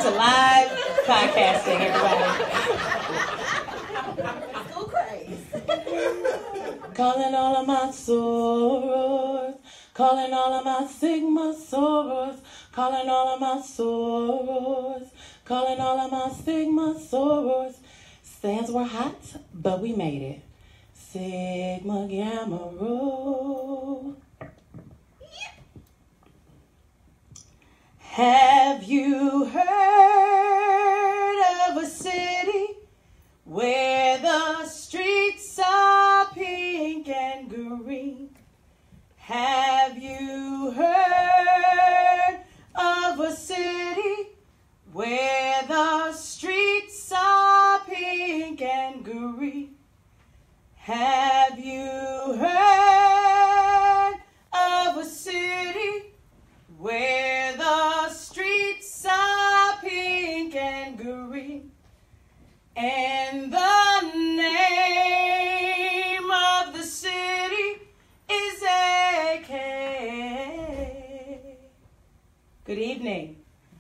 It's a live podcasting, everybody. Go crazy. Calling all of my sorors, calling all of my sigma sorors, calling all of my sorors, calling all of my sigma sorors. Stands were hot, but we made it. Sigma Gamma Rho. Have you heard of a city where the streets are pink and green? Have you heard of a city where the streets are pink and green? Have you heard of a city where the streets are pink and green? And the name of the city is AK. Good evening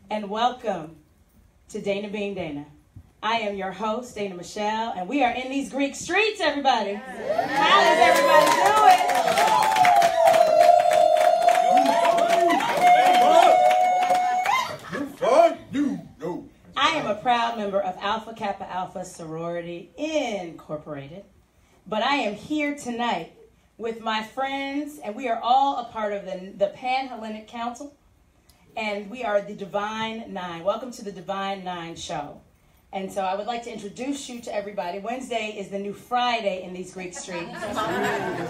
and welcome to Dana Being Dana. I am your host, Dana Michelle, and we are in these Greek streets, everybody. How is everybody doing? I am a proud member of Alpha Kappa Alpha Sorority Incorporated, but I am here tonight with my friends, and we are all a part of the Pan-Hellenic Council, and we are the Divine Nine. Welcome to the Divine Nine show. And so I would like to introduce you to everybody. Wednesday is the new Friday in these Greek streets.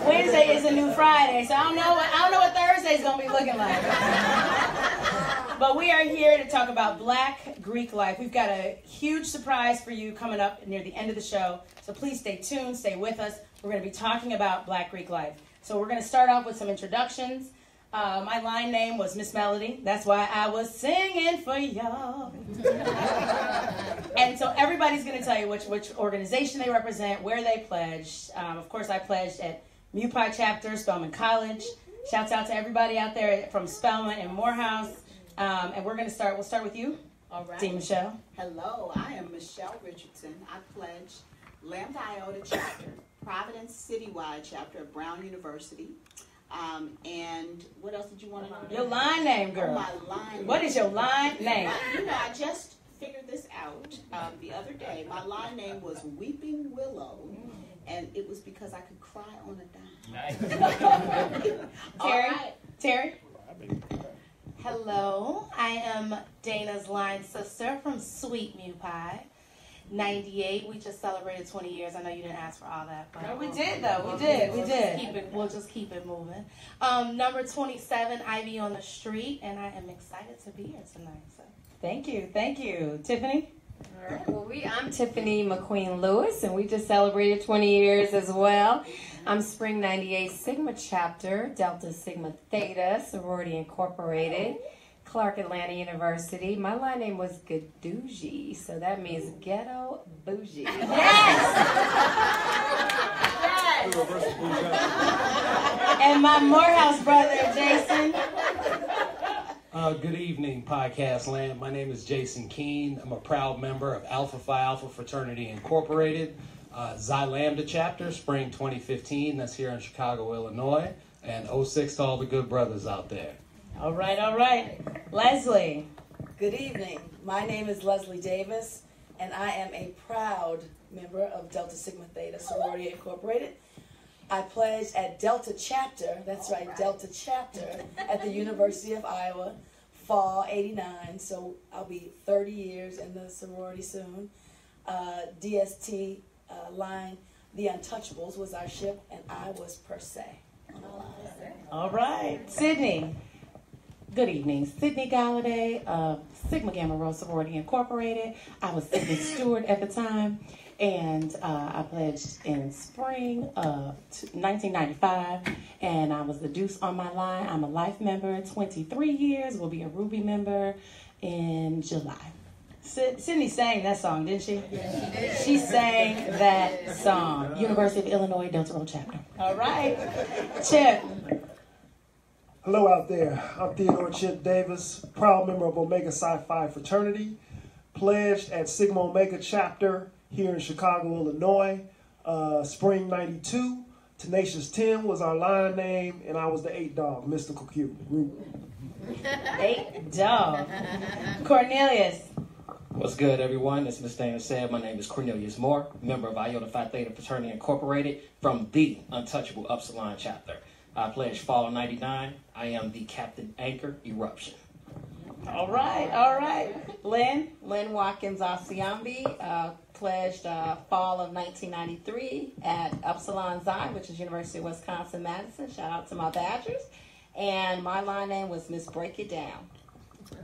Wednesday is a new Friday, so I don't know what Thursday's gonna be looking like. But we are here to talk about Black Greek life. We've got a huge surprise for you coming up near the end of the show. So please stay tuned, stay with us. We're gonna be talking about Black Greek life. So we're gonna start off with some introductions. My line name was Miss Melody. That's why I was singing for y'all. And so everybody's going to tell you which organization they represent, where they pledged. Of course, I pledged at Mu Pi chapter, Spelman College. Shouts out to everybody out there from Spelman and Morehouse. And we'll start with you. All right. Dean Michelle. Hello, I am Michelle Richardson. I pledge Lambda Iota chapter, Providence Citywide chapter of Brown University. And what else did you want to know? Your line name, girl. My line. What is your line name? I just figured this out the other day. My line name was Weeping Willow, and it was because I could cry on a dime. Terry? Hello, I am Dana's line sister from Sweet Mu Pi. 98. We just celebrated 20 years. I know you didn't ask for all that, but No, we did though. We did. We'll just keep it moving. Number 27, Ivy on the Street, and I am excited to be here tonight. So Thank you. Tiffany? All right. Well, I'm Tiffany McQueen Lewis, and we just celebrated 20 years as well. I'm Spring 98 Sigma chapter, Delta Sigma Theta, Sorority Incorporated. Clark Atlanta University. My line name was Gadouji, so that means ghetto bougie. Yes! And my Morehouse brother, Jason. Good evening, podcast land. My name is Jason Keene. I'm a proud member of Alpha Phi Alpha Fraternity Incorporated, Xi Lambda chapter, spring 2015. That's here in Chicago, Illinois. And 06 to all the good brothers out there. All right. Leslie. Good evening. My name is Leslie Davis, and I am a proud member of Delta Sigma Theta Sorority Incorporated. I pledged at Delta Chapter, that's right, Delta Chapter, at the University of Iowa, fall 89, so I'll be 30 years in the sorority soon. DST line, The Untouchables was our ship, and I was per se. All right. Sydney. good evening. Sydney Galladay of Sigma Gamma Rho Sorority Incorporated. I was Sydney Stewart at the time. And I pledged in spring of 1995, and I was the deuce on my line. I'm a life member, 23 years, will be a Ruby member in July. Sydney sang that song, didn't she? Yes, she sang that song. University of Illinois, Delta Rho Chapter. All right. Chip. Hello out there. I'm Theodore Chip Davis, proud member of Omega Psi Phi Fraternity. pledged at Sigma Omega chapter here in Chicago, Illinois, spring 92. Tenacious 10 was our line name, and I was the 8 dog, Mystical Q group. 8 dog. Cornelius. What's good, everyone? As Ms. Dana said, my name is Cornelius Moore, member of Iota Phi Theta Fraternity Incorporated from the Untouchable Upsilon chapter. I pledged fall of 99. I am the Captain Anchor Eruption. All right. Lynn? Lynn Watkins Asiambi, pledged fall of 1993 at Upsilon Xi, which is University of Wisconsin-Madison. Shout out to my Badgers. And my line name was Miss Break It Down.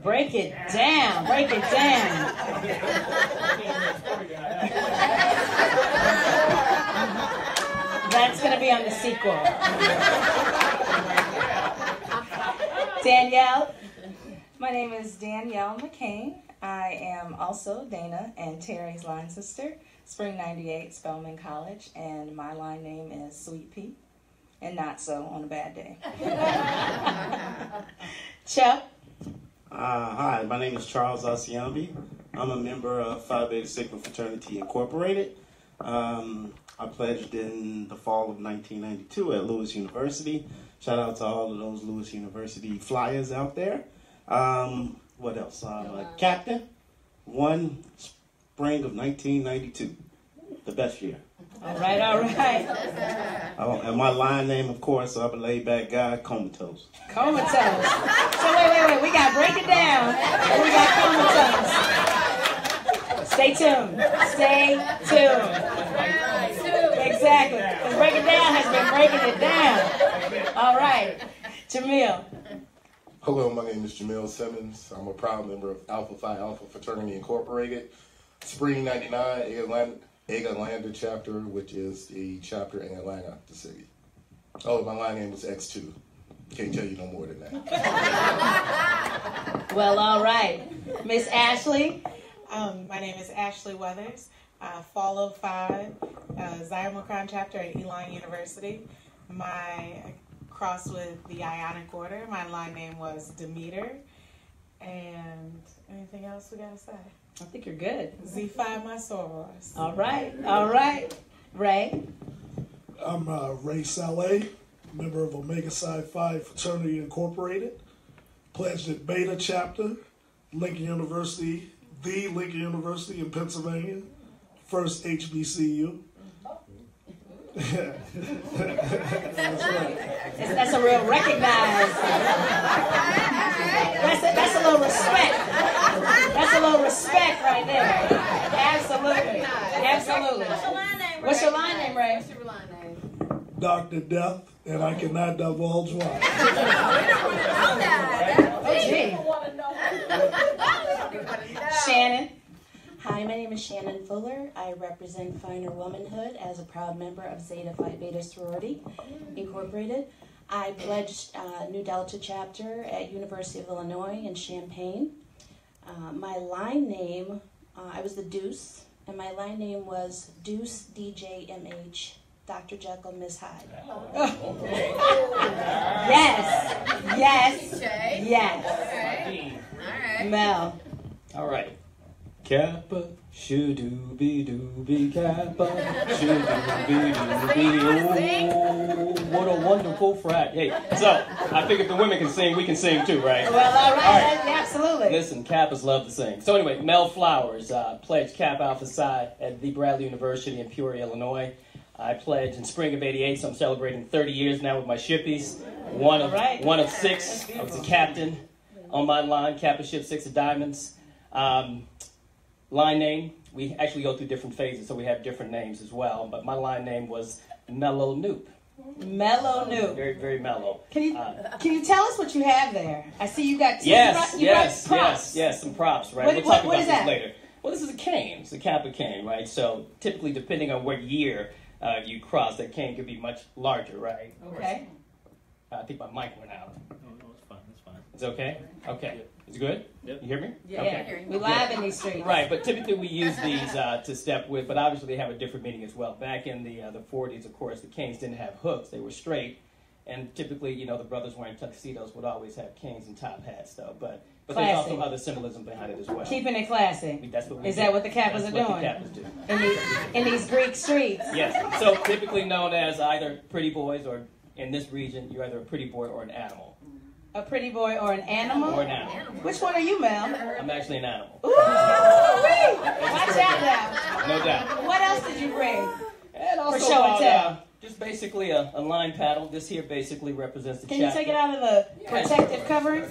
Break it down. Break it down. That's going to be on the sequel. Danielle? My name is Danielle McCain. I am also Dana and Terry's line sister, spring 98, Spelman College, and my line name is Sweet Pea, and not so on a bad day. Chuck? Hi, my name is Charles Asiambi. I'm a member of Phi Beta Sigma Fraternity Incorporated. I pledged in the fall of 1992 at Lewis University. Shout out to all of those Lewis University flyers out there. What else? Captain, spring of 1992, the best year. All right. Oh, and my line name, of course, I'm a laid-back guy, Comatose. Comatose. So wait. We got to break it down. And we got comatose. Stay tuned. Exactly. Because Break It Down has been breaking it down. All right. Jamil. Hello, my name is Jamil Simmons. I'm a proud member of Alpha Phi Alpha Fraternity Incorporated. Spring 99, Atlanta chapter, which is the chapter in Atlanta, the city. Oh, my line name was X2. Can't tell you no more than that. Well, all right. Miss Ashley? My name is Ashley Weathers. Fall of 5, Zyomicron chapter at Elon University. My cross with the Ionic Order. My line name was Demeter. And anything else we got to say? I think you're good. Z5, my sorors. All right. Ray? I'm Ray Saleh, member of Omega Psi Phi Fraternity Incorporated. Pledged at Beta chapter, Lincoln University, the Lincoln University in Pennsylvania. First HBCU. That's right. That's a real recognized. That's a little respect. That's a little respect right there. Absolutely. What's your line name, Ray? What's your line name? Dr. Death, and I cannot divulge why. Oh, gee. Shannon? Hi, my name is Shannon Fuller. I represent Finer Womanhood as a proud member of Zeta Phi Beta Sorority Incorporated. I pledged Nu Delta chapter at University of Illinois in Champaign. My line name, I was the Deuce, and my line name was Deuce DJ MH, Dr. Jekyll, Miss Hyde. Yes. All right. Mel. All right. Kappa, shoo-doo-be-doo-be, Kappa, shoo-doo-be-doo-be, oh, what a wonderful frat. Hey, so, I figured the women can sing, we can sing too, right? Well, all right. Absolutely. Listen, Kappas love to sing. So anyway, Mel Flowers, pledged Kappa Alpha Psi at the Bradley University in Peoria, Illinois. I pledged in spring of '88, so I'm celebrating 30 years now with my shippies. One of 6, I was a captain on my line, Kappa Ship 6 of Diamonds. Line name, we actually go through different phases, so we have different names as well. But my line name was Mellow Noop. Mellow Noop. Very, very mellow. Can you tell us what you have there? I see you got props. Yes, some props, right? We'll talk about this later. Well, this is a cane. It's a Kappa cane, right? So typically, depending on what year you cross, that cane could be much larger, right? Okay. I think my mic went out. No, it's fine. It's fine. It's okay? Okay. Is it good? Yep. You hear me? Yeah. Okay. We live in these streets. Right, but typically we use these to step with, but obviously they have a different meaning as well. Back in the 40s, of course, the canes didn't have hooks. They were straight. And typically, the brothers wearing tuxedos would always have canes and top hats, though. But But Classy. there's also other symbolism behind it as well. Keeping it classy. That's what we Is do. that what the Kappas That's are what doing? the Kappas do. In these Greek streets? Yes. So typically known as either pretty boys, or in this region, you're either a pretty boy or an animal. A pretty boy or an animal? Or an animal. Which one are you, Mel? I'm actually an animal. Ooh, watch out now. No doubt. What else did you bring? And also For show and tell. just basically a line paddle. This here basically represents the Can you chapter. take it out of the protective covering?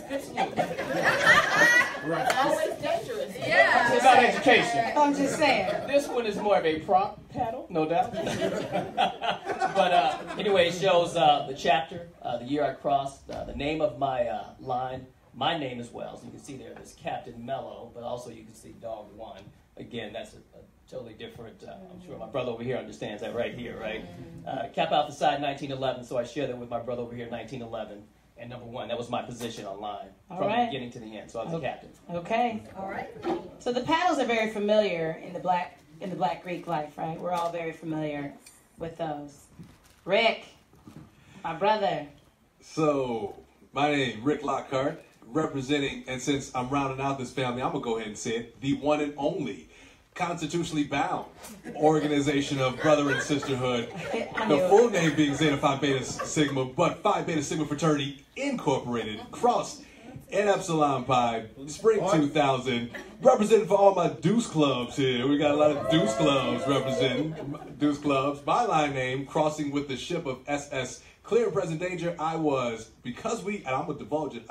Always dangerous. Yeah. It's about education. I'm just saying. This one is more of a prop paddle, no doubt. But anyway, it shows the chapter, the year I crossed, the name of my line, my name as well. So you can see there's Captain Mello, but also you can see Dog One. Again, that's a totally different. I'm sure my brother over here understands that right here, right? Kappa Alpha Psi 1911. So I share that with my brother over here, 1911. And number one, that was my position online from the beginning to the end. So I was the captain. Okay. All right. So the paddles are very familiar in the Black Greek life, right? We're all very familiar with those. Rick, my brother. So my name Rick Lockhart, representing, and since I'm rounding out this family, I'm gonna go ahead and say it: the one and only constitutionally bound organization of brother and sisterhood. The full name being Zeta Phi Beta Sigma, but Phi Beta Sigma Fraternity Incorporated, crossed in Epsilon Pi, spring 2000, representing for all my Deuce clubs here. We got a lot of Deuce clubs representing. Deuce clubs. My line name, crossing with the ship of SS Clear and Present Danger, I was, because we, and I'm gonna divulge it,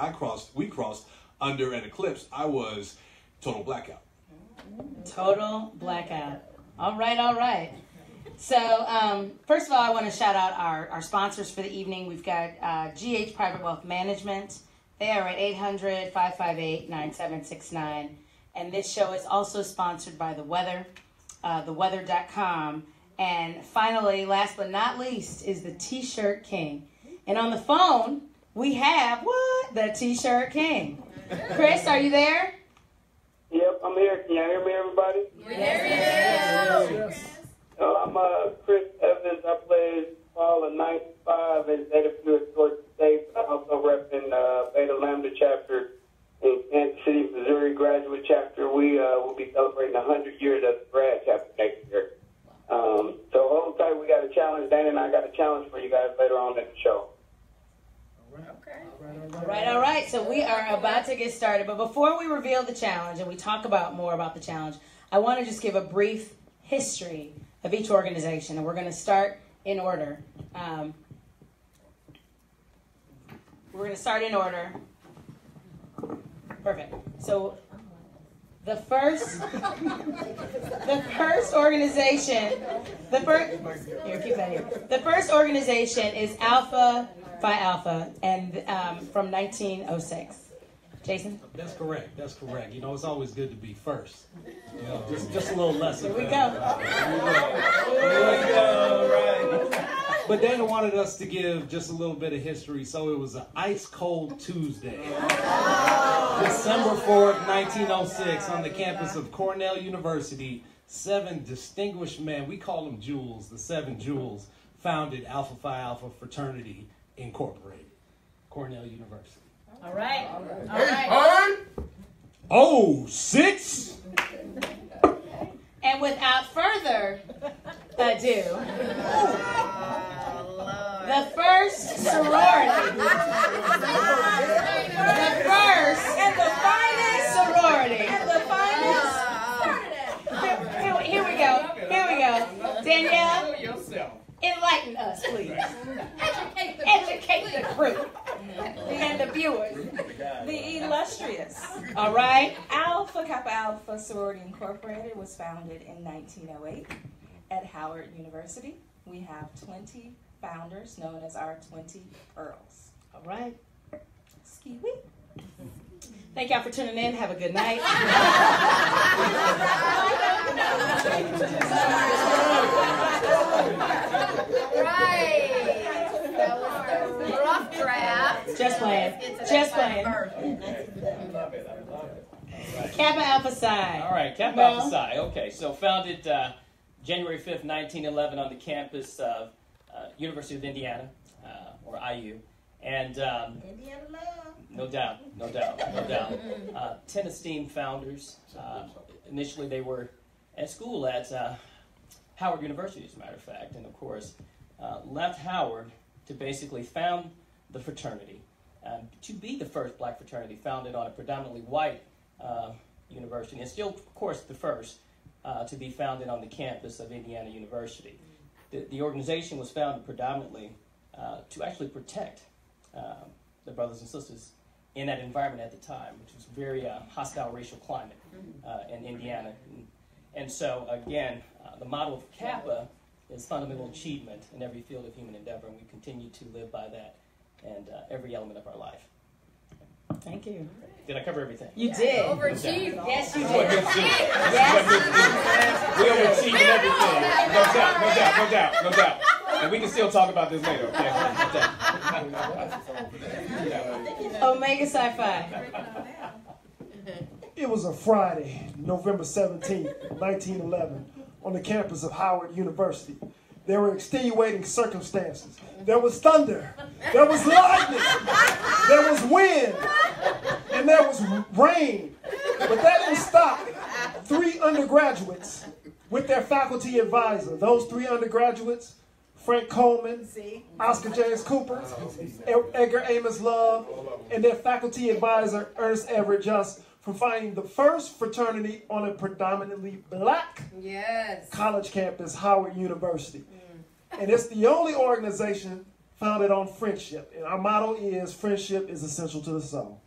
we crossed under an eclipse, I was total blackout. Total blackout. All right. So, first of all, I want to shout out our sponsors for the evening. We've got GH Private Wealth Management. They are at 800-558-9769. And this show is also sponsored by The Weather, theweather.com. And finally, last but not least, is the T-Shirt King. And on the phone, we have, the T-Shirt King. Chris, are you there? Yep, I'm here. Can y'all hear me, everybody? Yes. I'm Chris Evans. I played fall of 95 in Zeta Phi Georgia State. I also rep in Beta Lambda chapter in Kansas City, Missouri graduate chapter. We will be celebrating 100 years as a grad chapter next year. So hold tight. We got a challenge. Dana and I got a challenge for you guys later on in the show. All right. So we are about to get started. But before we reveal the challenge and we talk more about the challenge, I want to just give a brief history of each organization. And we're going to start in order. Perfect. So the first organization, the first organization is Alpha Phi Alpha, and from 1906. Jason? That's correct. You know, it's always good to be first. You know, just a little lesson. Here we go. Right. But Dana wanted us to give just a little bit of history, so it was an ice cold Tuesday, December 4th, 1906, on the campus of Cornell University. 7 distinguished men, we call them Jewels, the 7 Jewels, founded Alpha Phi Alpha Fraternity Incorporated, Cornell University. All right. 06. And without further ado, the first sorority, the first and the finest sorority, Here we go. Danielle, enlighten us, please. Educate the group and the viewers. The illustrious. All right. Alpha Kappa Alpha Sorority Incorporated was founded in 1908 at Howard University. We have 20 founders known as our 20 Pearls. All right. Ski-wee. Thank y'all for tuning in. Have a good night. Right. That was the rough draft. Just playing. Kappa Alpha Psi. All right, Kappa Alpha Psi. Okay, so founded January 5th, 1911 on the campus of University of Indiana, or IU. And Indiana love. no doubt, no doubt, no doubt. 10 esteemed founders. Initially, they were at school at Howard University, as a matter of fact, and of course, left Howard to basically found the fraternity, to be the first black fraternity founded on a predominantly white university, and still, of course, the first to be founded on the campus of Indiana University. The organization was founded predominantly to actually protect the brothers and sisters in that environment at the time, which was a very hostile racial climate in Indiana. And so, again, the model of Kappa is fundamental achievement in every field of human endeavor, and we continue to live by that in every element of our life. Thank you. Did I cover everything? You did. Overachieved. Yes, you That's what did. good shit. We overachieve in everything. No doubt, no doubt, no doubt, no doubt. And we can still talk about this later, okay? Omega Psi Phi. It was a Friday, November 17th, 1911, on the campus of Howard University. There were extenuating circumstances. There was thunder. There was lightning. There was wind. And there was rain. But that didn't stop 3 undergraduates with their faculty advisor. Those 3 undergraduates, Frank Coleman, Oscar James Cooper, Edgar Amos Love, and their faculty advisor, Ernest Everett Just, from finding the first fraternity on a predominantly black college campus, Howard University. And it's the only organization founded on friendship. And our motto is, friendship is essential to the soul.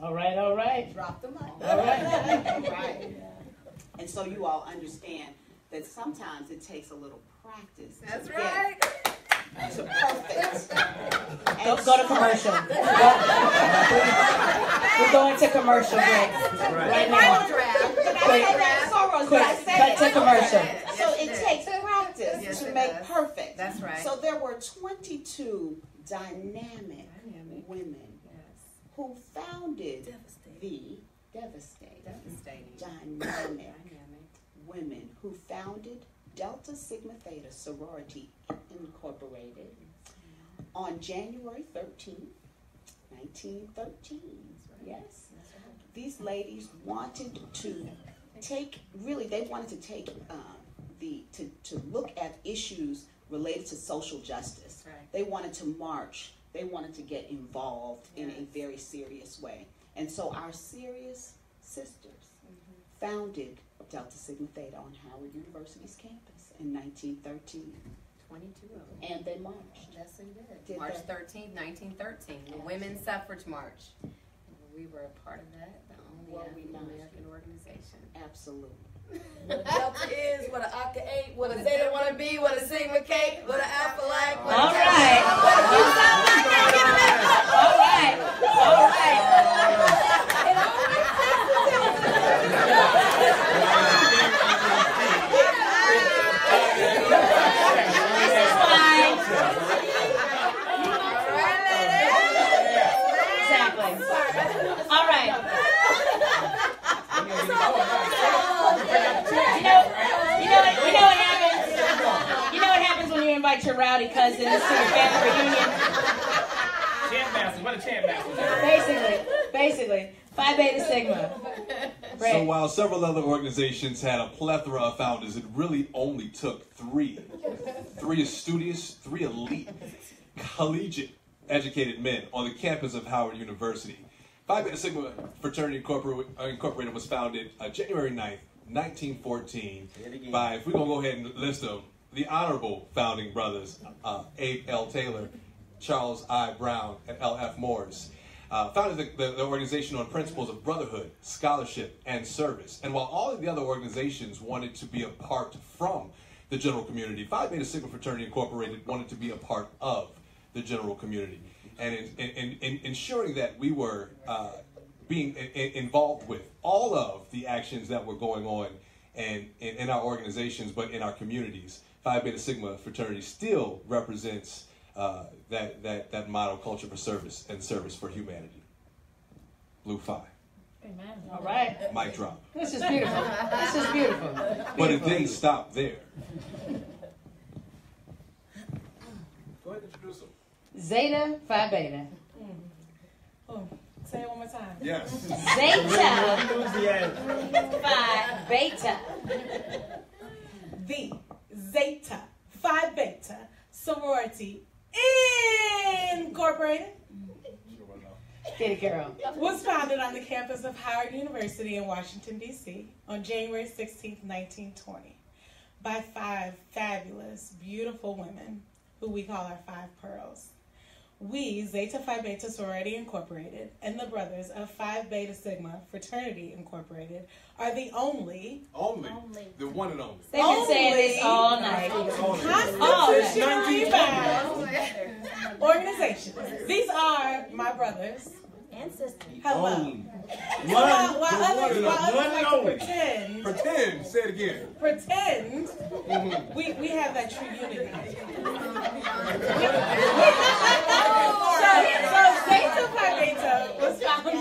All right, all right. Drop the mic. All right. Right. And so you all understand that sometimes it takes a little practice. That's to right. Get to perfect. Go to commercial. We're going to commercial break right now. Quick, cut to commercial. So it takes practice to make perfect. That's right. So there were 22 dynamic women who founded the devastating dynamic women who founded Delta Sigma Theta Sorority Incorporated on January 13th, 1913. Yes. These ladies wanted to take, they wanted to take to look at issues related to social justice. Right. They wanted to march. They wanted to get involved in a very serious way. And so our serious sisters founded Delta Sigma Theta on Howard University's campus in 1913. 22 of them. And they marched. Yes, they did. March 13th, 1913, the Women's Suffrage March. We were a part of that, the only African-American organization. Absolutely. What a Delta is, what an Alpha 8, what a Zeta want to be, what a Sigma K, what an Alpha like. All right. You sound like that, give it up. All right. All right. It all makes sense This is fine. Exactly. All right. You know what happens when you invite your rowdy cousins to your family reunion? Chant masters, what a chant masters. Basically. Phi Beta Sigma. So while several other organizations had a plethora of founders, it really only took 3. 3 studious, 3 elite, collegiate, educated men on the campus of Howard University. Phi Beta Sigma Fraternity Incorporated was founded January 9th, 1914 by, if we're going to go ahead and list them, the honorable founding brothers, Abe L. Taylor, Charles I. Brown, and L.F. Morris. Founded the organization on principles of brotherhood, scholarship, and service. And while all of the other organizations wanted to be apart from the general community, Phi Beta Sigma Fraternity Incorporated wanted to be a part of the general community. And in ensuring that we were being involved with all of the actions that were going on in our organizations, but in our communities, Phi Beta Sigma Fraternity still represents that motto, culture for service and service for humanity. Blue Phi. Amen. All right. Mic drop. This is beautiful. This is beautiful. But it didn't stop there. Go ahead and introduce them. Zeta Phi Beta. Oh, say it one more time. Yes. Zeta Phi Beta. The Zeta Phi Beta Sorority Incorporated Get it, girl. was founded on the campus of Howard University in Washington, D.C. on January 16, 1920 by 5 fabulous, beautiful women who we call our 5 pearls. We, Zeta Phi Beta Sorority Incorporated, and the brothers of Phi Beta Sigma Fraternity Incorporated are the only, the one and only. They've been saying this all night. Constitutionally bound organizations. These are my brothers and sisters. Hello. While others like to pretend. Pretend. Say it again. Pretend. We have that true unity. So Zeta Phi Beta was founded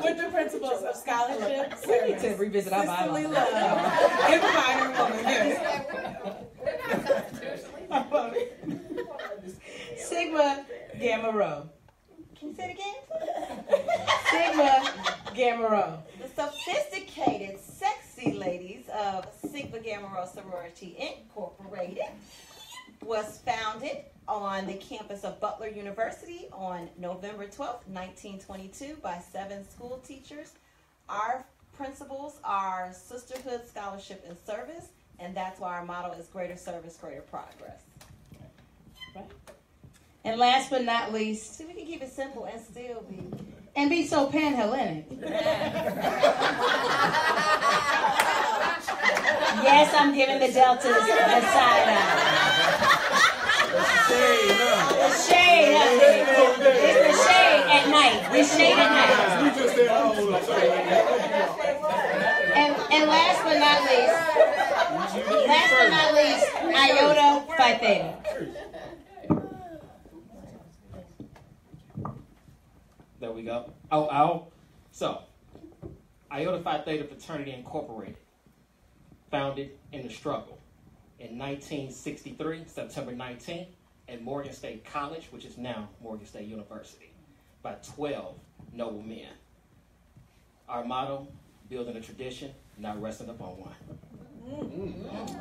with the principles of scholarship, service, to revisit our sisterly Bible. love, and finer womanhood. Sigma Gamma Rho. Can you say it again? Sigma Gamma Rho. The sophisticated, sexy ladies of Sigma Gamma Rho Sorority Incorporated was founded on the campus of Butler University on November 12th, 1922 by 7 school teachers. Our principles are sisterhood, scholarship, and service, and that's why our motto is greater service, greater progress. Right. And last but not least, So we can keep it simple and still be... and be so Pan-Hellenic. Yes, I'm giving the Deltas a side eye. The shade, honey. It's the shade at night. The shade at night. And last but not least, Iota Phi Theta. There we go. Oh. So, Iota Phi Theta Fraternity Incorporated, founded in the struggle in 1963, September 19th, at Morgan State College, which is now Morgan State University, by 12 noble men. Our motto, building a tradition, not resting upon one.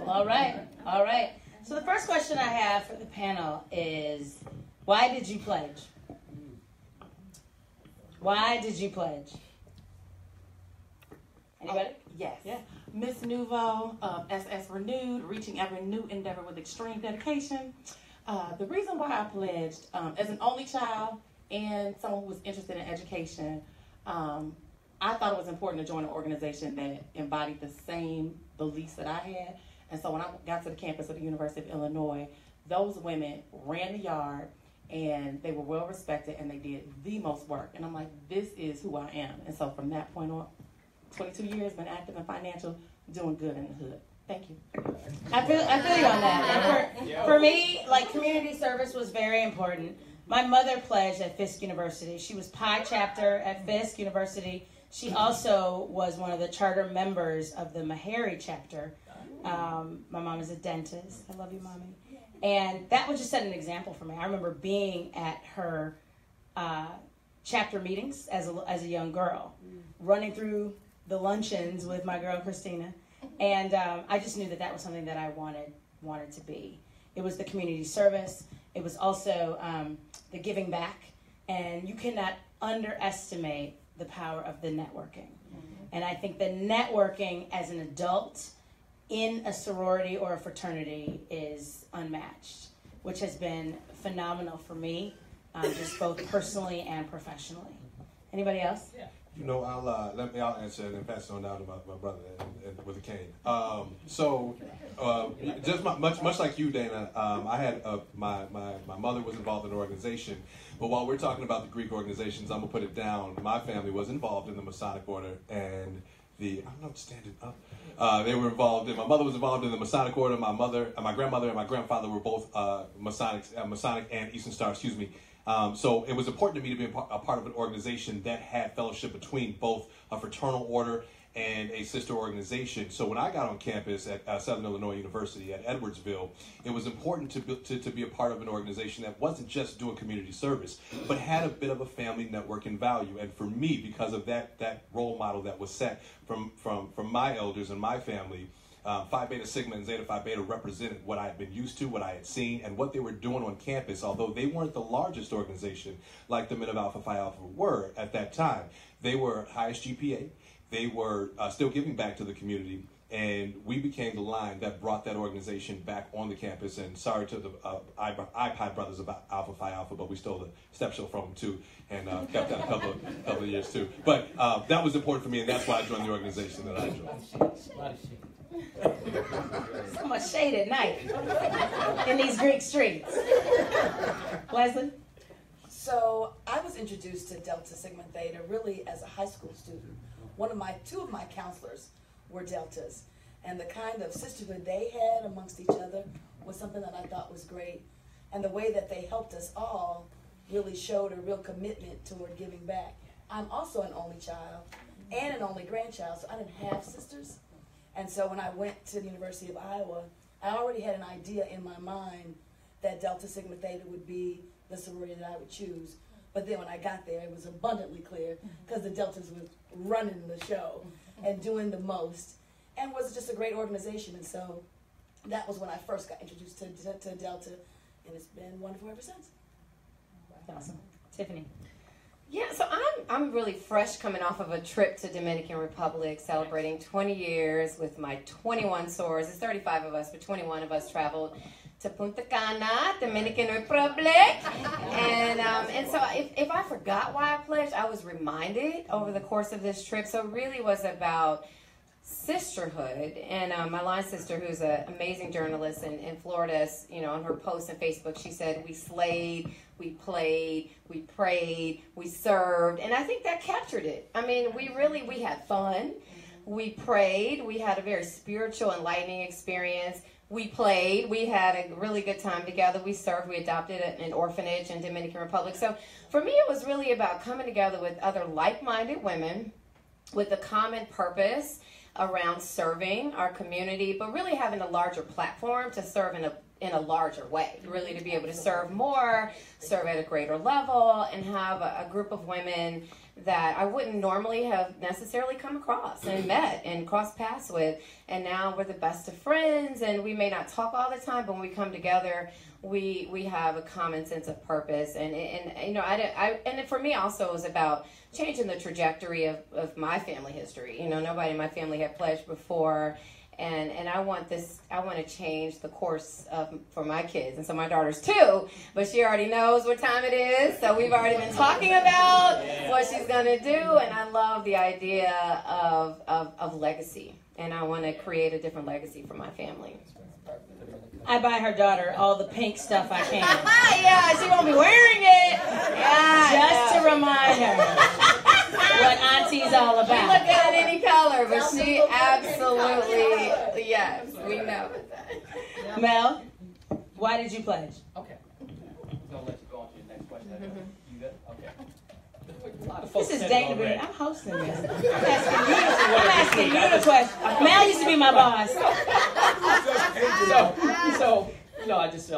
All right. So the first question I have for the panel is, why did you pledge? Why did you pledge? Anybody? Yes. Yeah. Miss Nouveau, SS Renewed, reaching every new endeavor with extreme dedication. The reason why I pledged, as an only child and someone who was interested in education, I thought it was important to join an organization that embodied the same beliefs that I had. And so when I got to the campus of the University of Illinois, those women ran the yard, and they were well respected, and they did the most work. And I'm like, this is who I am. And so from that point on, 22 years, been active in financial, doing good in the hood. Thank you. I feel you on that. And for me, like, community service was very important. My mother pledged at Fisk University. She was Pi chapter at Fisk University. She also was one of the charter members of the Meharry chapter. My mom is a dentist. I love you, Mommy. And that would just set an example for me. I remember being at her chapter meetings as a young girl, running through the luncheons with my girl Christina, and I just knew that was something that I wanted to be. It was the community service. It was also the giving back, and you cannot underestimate the power of the networking. And I think the networking as an adult in a sorority or a fraternity is unmatched, which has been phenomenal for me, just both personally and professionally. Anybody else? Yeah. You know, I'll answer and then pass it on down to my brother and with a cane. Just much like you, Dana, I had my mother was involved in an organization, but while we're talking about the Greek organizations, I'm gonna put it down. My family was involved in the Masonic Order and I'm not standing up. They were involved my mother was involved in the Masonic Order. My grandmother and my grandfather were both Masonic and Eastern Star, excuse me. So it was important to me to be a part of an organization that had fellowship between both a fraternal order and a sister organization. So when I got on campus at Southern Illinois University at Edwardsville, it was important to be a part of an organization that wasn't just doing community service, but had a bit of a family network and value. And for me, because of that role model that was set from my elders and my family, Phi Beta Sigma and Zeta Phi Beta represented what I had been used to, what I had seen, and what they were doing on campus. Although they weren't the largest organization like the men of Alpha Phi Alpha were at that time, they were highest GPA. They were still giving back to the community, and we became the line that brought that organization back on the campus. And sorry to the iPod brothers about Alpha Phi Alpha, but we stole the step show from them too, and kept that a couple of years too. But that was important for me, and that's why I joined the organization that I joined. A lot of shade. So much shade at night in these Greek streets. Leslie? So I was introduced to Delta Sigma Theta really as a high school student. Two of my counselors were Deltas, and the kind of sisterhood they had amongst each other was something that I thought was great. And the way that they helped us all really showed a real commitment toward giving back. I'm also an only child and an only grandchild, so I didn't have sisters. And so when I went to the University of Iowa, I already had an idea in my mind that Delta Sigma Theta would be the sorority that I would choose. But then when I got there, it was abundantly clear because the Deltas were running the show and doing the most, and was just a great organization. And so that was when I first got introduced to Delta, and it's been wonderful ever since. Awesome. Tiffany? Yeah, so I'm really fresh coming off of a trip to Dominican Republic, celebrating 20 years with my 21 sorors. There's 35 of us, but 21 of us traveled to Punta Cana, Dominican Republic. And so if I forgot why I pledged, I was reminded over the course of this trip. So it really was about sisterhood. And my line sister, who's an amazing journalist in Florida, on her post on Facebook, she said, we slayed, we played, we prayed, we served. And I think that captured it. I mean, we had fun. We prayed. We had a very spiritual, enlightening experience. We played. We had a really good time together. We served. We adopted an orphanage in Dominican Republic. So for me, it was really about coming together with other like-minded women with a common purpose around serving our community, but really having a larger platform to serve in a larger way, really to be able to serve more, serve at a greater level, and have a group of women that I wouldn't normally have necessarily come across and met and crossed paths with. And now we're the best of friends, and we may not talk all the time, but when we come together, we have a common sense of purpose. And for me also it was about changing the trajectory of my family history. Nobody in my family had pledged before. And I want to change the course for my kids, and so my daughters too, but she already knows what time it is, so we've already been talking about what she's going to do, and I love the idea of legacy, and I want to create a different legacy for my family. I buy her daughter all the pink stuff I can. Yeah, she won't be wearing it. Yeah, just to remind her what Auntie's all about. She look good in any color, but she absolutely, yes, we know. Mel, why did you pledge? Okay. I'm going to let you go on to your next question. You good? Okay. This is Dana. I'm hosting this. I'm asking you the question. Mel used to be my boss. So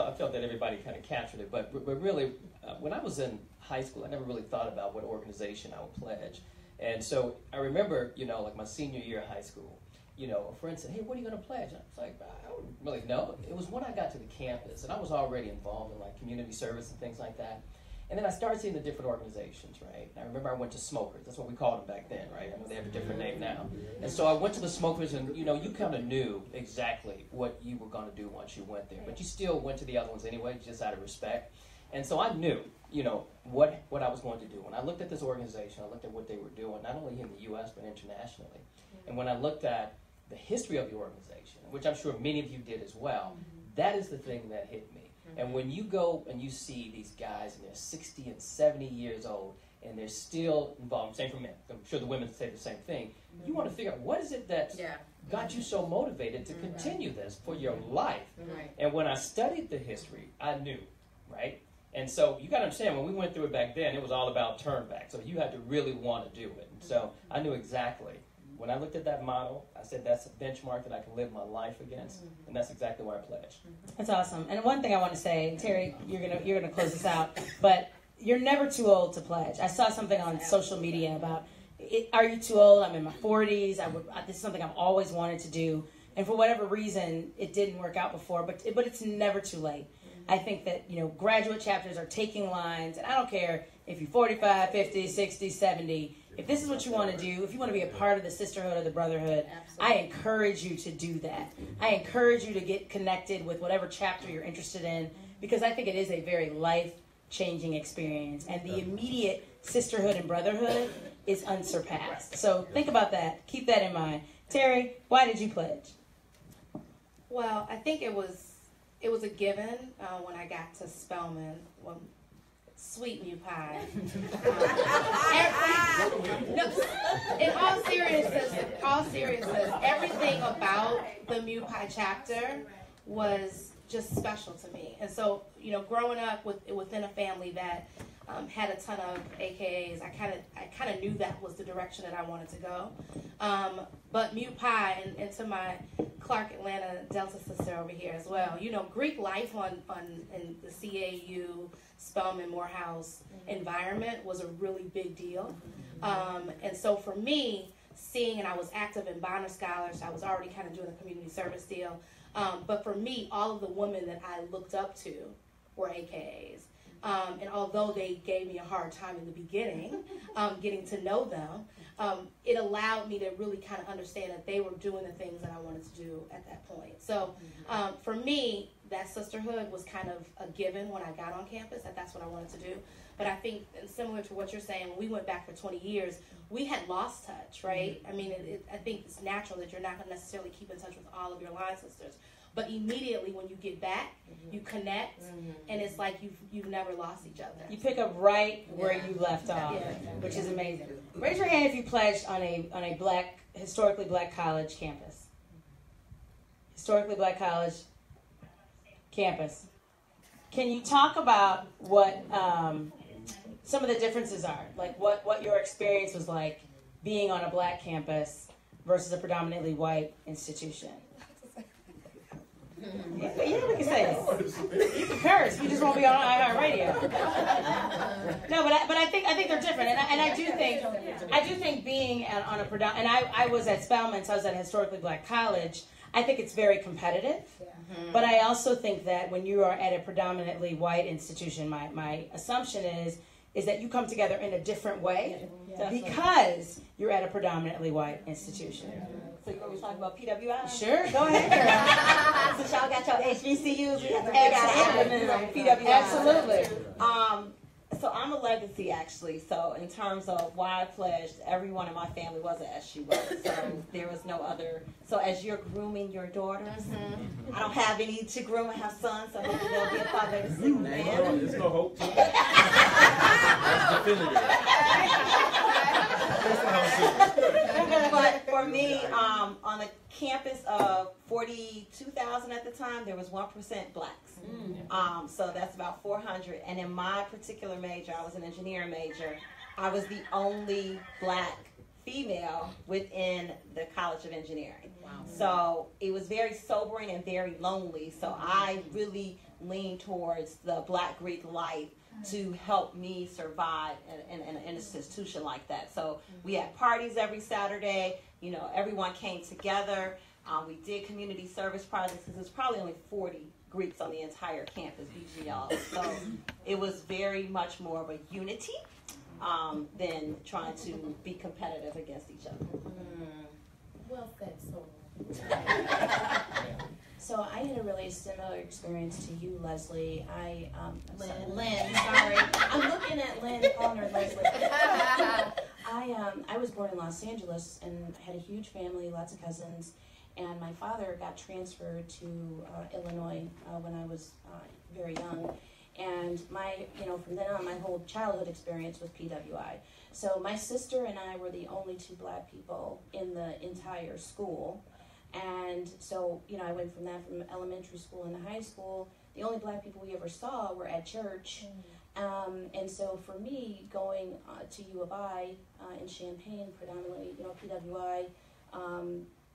I felt that everybody kind of captured it, but really, when I was in high school, I never really thought about what organization I would pledge. And so I remember, like my senior year of high school, a friend said, hey, what are you going to pledge? And I was like, I don't really know. It was when I got to the campus, and I was already involved in like community service and things like that. And then I started seeing the different organizations, right? And I remember I went to Smokers. That's what we called them back then, right? I know they have a different name now. And so I went to the Smokers, and, you kind of knew exactly what you were going to do once you went there. But you still went to the other ones anyway, just out of respect. And so I knew, what I was going to do. When I looked at this organization, I looked at what they were doing, not only in the U.S., but internationally. And when I looked at the history of the organization, which I'm sure many of you did as well, that is the thing that hit me. And when you go and you see these guys and they're 60 and 70 years old and they're still involved, same for men, I'm sure the women say the same thing, you want to figure out what is it that got you so motivated to continue this for your life. And when I studied the history, I knew, right? And so you got to understand, when we went through it back then, it was all about turn back. So you had to really want to do it. And so I knew exactly when I looked at that model, I said that's a benchmark that I can live my life against, and that's exactly why I pledged. That's awesome. And one thing I want to say, Terry, you're gonna close this out, but you're never too old to pledge. I saw something on social media about, are you too old? I'm in my 40s. This is something I've always wanted to do, and for whatever reason, it didn't work out before. But it's never too late. I think that graduate chapters are taking lines, and I don't care if you're 45, 50, 60, 70. If this is what you want to do, if you want to be a part of the sisterhood or the brotherhood, I encourage you to do that. I encourage you to get connected with whatever chapter you're interested in, because I think it is a very life-changing experience, and the immediate sisterhood and brotherhood is unsurpassed. So think about that. Keep that in mind. Terry, why did you pledge? Well, I think it was a given when I got to Spelman. Well, sweet new pie. In all seriousness, everything about the Mu Pi chapter was just special to me. And so, growing up within a family that had a ton of AKAs, I kind of knew that was the direction that I wanted to go. But Mu Pi, and to my Clark Atlanta Delta sister over here as well, Greek life in the CAU, Spelman, Morehouse environment was a really big deal. And so for me, and I was active in Bonner Scholars, I was already kind of doing a community service deal. But for me, all of the women that I looked up to were AKAs. And although they gave me a hard time in the beginning, getting to know them, it allowed me to really kind of understand that they were doing the things that I wanted to do at that point. So for me, that sisterhood was kind of a given when I got on campus, that's what I wanted to do. But I think, similar to what you're saying, when we went back for 20 years, we had lost touch, right? I mean, I think it's natural that you're not going to necessarily keep in touch with all of your line sisters. But immediately when you get back, you connect, and it's like you've never lost each other. You pick up right where you left off, which is amazing. Raise your hand if you pledged on a historically black college campus. Historically black college campus. Can you talk about what some of the differences are? Like what your experience was like being on a black campus versus a predominantly white institution? Yeah, we can say it. You can curse. We just won't be on iHeartRadio. No, but I think they're different, and I do think being on a predominant, and I was at Spelman, so I was at a historically black college. I think it's very competitive, but I also think that when you are at a predominantly white institution, my assumption is that you come together in a different way because you're at a predominantly white institution. So you want me to talk about PWI? Sure, go ahead, girl. Since y'all got your HBCUs, we have to figure out acronyms on PWI. Absolutely. So I'm a legacy, actually. So in terms of why I pledged, everyone in my family was an SU. So there was no other. So as you're grooming your daughters, I don't have any to groom. I have sons, so hopefully they'll be a father to see man. There's no hope to that. That's definitive. But for me, on the campus of 42,000 at the time, there was 1% blacks. So that's about 400. And in my particular major, I was an engineering major, I was the only black female within the College of Engineering. Wow. So it was very sobering and very lonely. So I really leaned towards the black Greek life to help me survive in an institution like that. So we had parties every Saturday. Everyone came together. We did community service projects because there's probably only 40 Greeks on the entire campus, BGL. So it was very much more of a unity than trying to be competitive against each other. Well said, Soul. So I had a really similar experience to you, Leslie. Lynn, sorry. I'm looking at Lynn, calling her Leslie. I was born in Los Angeles and had a huge family, lots of cousins. And my father got transferred to Illinois when I was very young. And from then on, my whole childhood experience was PWI. So my sister and I were the only two black people in the entire school. And so, I went from elementary school into high school. The only black people we ever saw were at church. And so for me, going to U of I in Champaign, predominantly, PWI,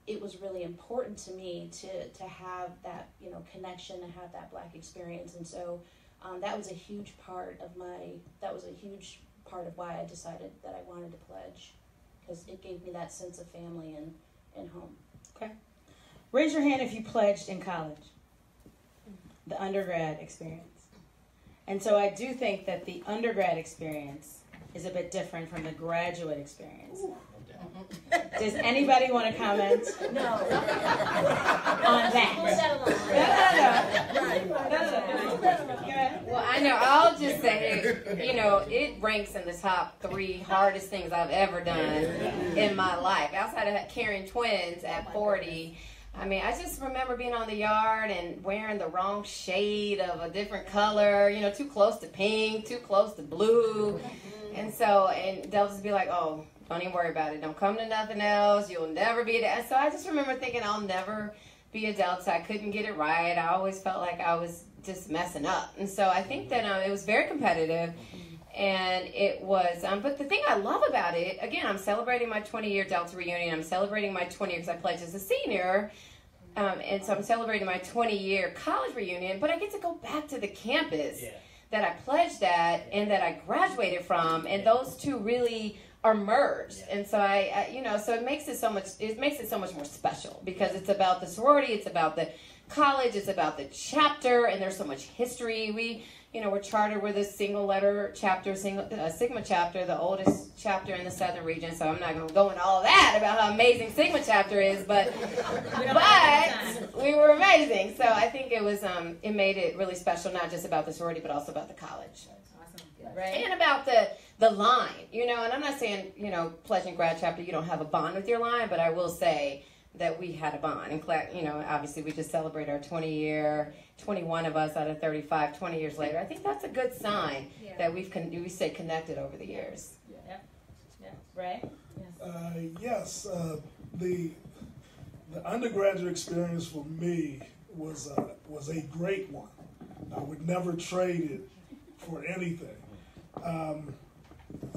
it was really important to me to have that, you know, connection, to have that Black experience. And so that was a huge part of why I decided that I wanted to pledge, because it gave me that sense of family and home. Okay. Raise your hand if you pledged in college, the undergrad experience. And so I do think that the undergrad experience is a bit different from the graduate experience. Does anybody want to comment? No. On that? Well, I know. I'll just say, you know, it ranks in the top 3 hardest things I've ever done in my life. Outside of carrying twins at 40, I mean, I just remember being on the yard and wearing the wrong shade of a different color, you know, too close to pink, too close to blue. And they'll just be like, oh, don't even worry about it. Don't come to nothing else. You'll never be a So I just remember thinking I'll never be a Delta. I couldn't get it right. I always felt like I was just messing up. And so I think that it was very competitive. And it was, but the thing I love about it, again, I'm celebrating my 20-year Delta reunion. I'm celebrating my 20 years because I pledged as a senior. And so I'm celebrating my 20-year college reunion. But I get to go back to the campus that I pledged at and that I graduated from. And those two really are merged. And so so it makes it so much more special, because it's about the sorority, it's about the college, it's about the chapter, and there's so much history. We're chartered with a single letter chapter, Sigma chapter, the oldest chapter in the Southern region. So I'm not going to go into all that about how amazing Sigma chapter is, but we were amazing. So I think it was it made it really special, not just about the sorority, but also about the college. Right. And about the line, and I'm not saying, pledging grad chapter, you don't have a bond with your line, but I will say that we had a bond. And, obviously we just celebrated our 20-year, 21 of us out of 35, 20 years later. I think that's a good sign that we stay connected over the years. Yeah. Right? Yes. The undergraduate experience for me was a great one. I would never trade it for anything.